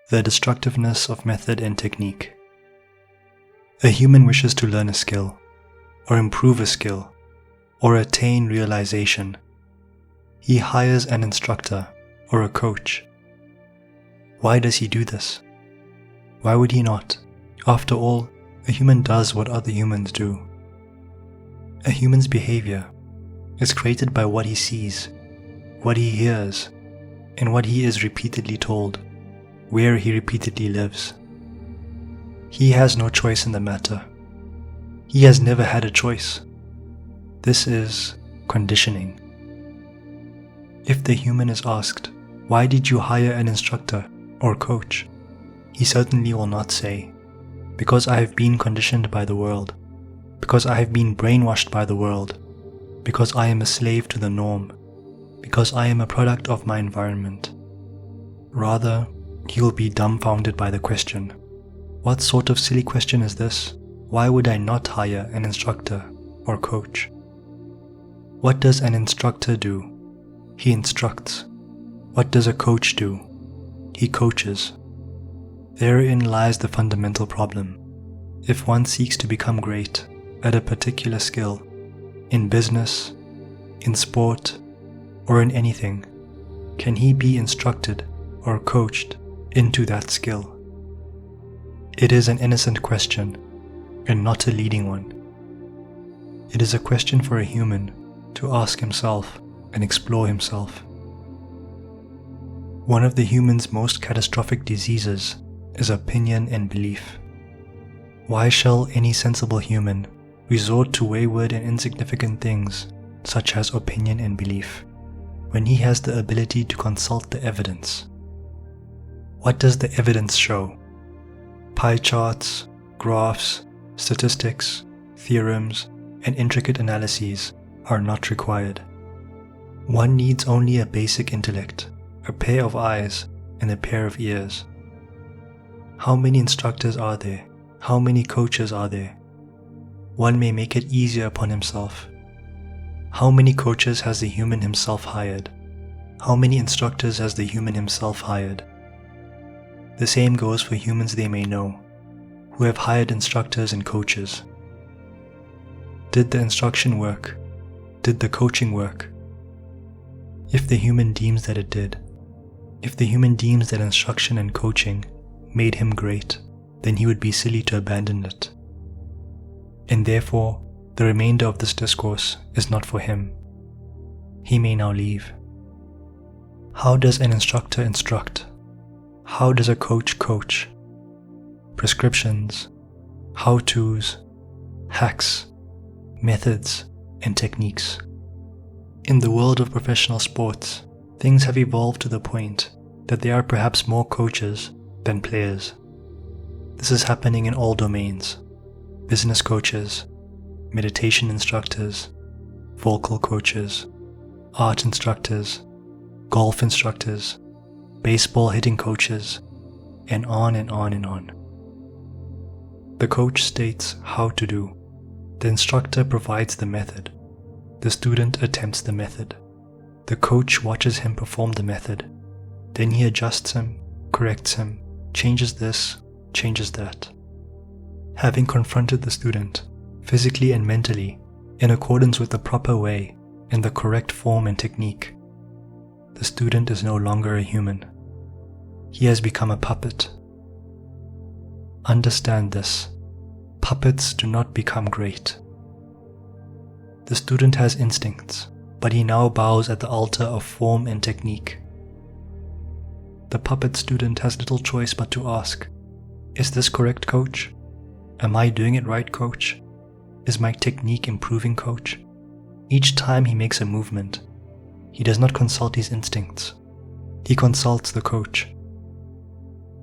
The destructiveness of method and technique. A human wishes to learn a skill, or improve a skill, or attain realization. He hires an instructor or a coach. Why does he do this? Why would he not? After all, a human does what other humans do. A human's behavior is created by what he sees, what he hears, and what he is repeatedly told, where he repeatedly lives. He has no choice in the matter. He has never had a choice. This is conditioning. If the human is asked, "Why did you hire an instructor or coach?" he certainly will not say, "Because I have been conditioned by the world, because I have been brainwashed by the world, because I am a slave to the norm, because I am a product of my environment." Rather, he will be dumbfounded by the question. What sort of silly question is this? Why would I not hire an instructor or coach? What does an instructor do? He instructs. What does a coach do? He coaches. Therein lies the fundamental problem. If one seeks to become great at a particular skill, in business, in sport, or in anything, can he be instructed or coached into that skill? It is an innocent question, and not a leading one. It is a question for a human to ask himself and explore himself. One of the human's most catastrophic diseases is opinion and belief. Why shall any sensible human resort to wayward and insignificant things such as opinion and belief, when he has the ability to consult the evidence? What does the evidence show? Pie charts, graphs, statistics, theorems, and intricate analyses are not required. One needs only a basic intellect, a pair of eyes, and a pair of ears. How many instructors are there? How many coaches are there? One may make it easier upon himself. How many coaches has the human himself hired? How many instructors has the human himself hired? The same goes for humans they may know, who have hired instructors and coaches. Did the instruction work? Did the coaching work? If the human deems that it did, if the human deems that instruction and coaching made him great, then he would be silly to abandon it. And therefore, the remainder of this discourse is not for him. He may now leave. How does an instructor instruct? How does a coach coach? Prescriptions, how-tos, hacks, methods, and techniques. In the world of professional sports, things have evolved to the point that there are perhaps more coaches than players. This is happening in all domains: business coaches, meditation instructors, vocal coaches, art instructors, golf instructors, baseball hitting coaches, and on and on and on. The coach states how to do. The instructor provides the method. The student attempts the method. The coach watches him perform the method. Then he adjusts him, corrects him, changes this, changes that. Having confronted the student, physically and mentally, in accordance with the proper way and the correct form and technique, the student is no longer a human. He has become a puppet. Understand this. Puppets do not become great. The student has instincts, but he now bows at the altar of form and technique. The puppet student has little choice but to ask, "Is this correct, coach? Am I doing it right, coach? Is my technique improving, coach?" Each time he makes a movement, he does not consult his instincts. He consults the coach.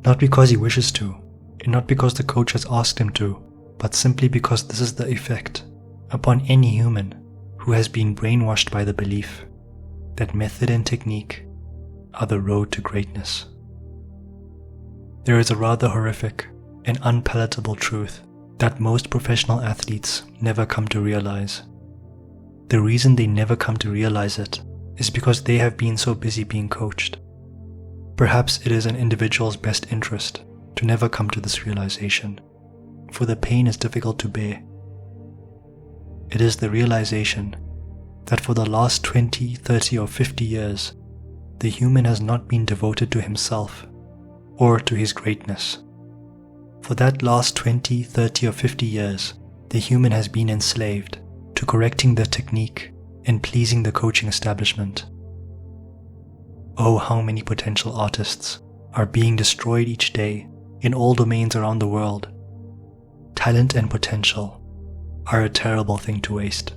Not because he wishes to, and not because the coach has asked him to, but simply because this is the effect upon any human who has been brainwashed by the belief that method and technique are the road to greatness. There is a rather horrific and unpalatable truth that most professional athletes never come to realize. The reason they never come to realize it is because they have been so busy being coached. Perhaps it is an individual's best interest to never come to this realization, for the pain is difficult to bear. It is the realization that for the last 20, 30, or 50 years, the human has not been devoted to himself or to his greatness. For that last 20, 30, or 50 years, the human has been enslaved to correcting the technique and pleasing the coaching establishment. Oh, how many potential artists are being destroyed each day in all domains around the world. Talent and potential are a terrible thing to waste.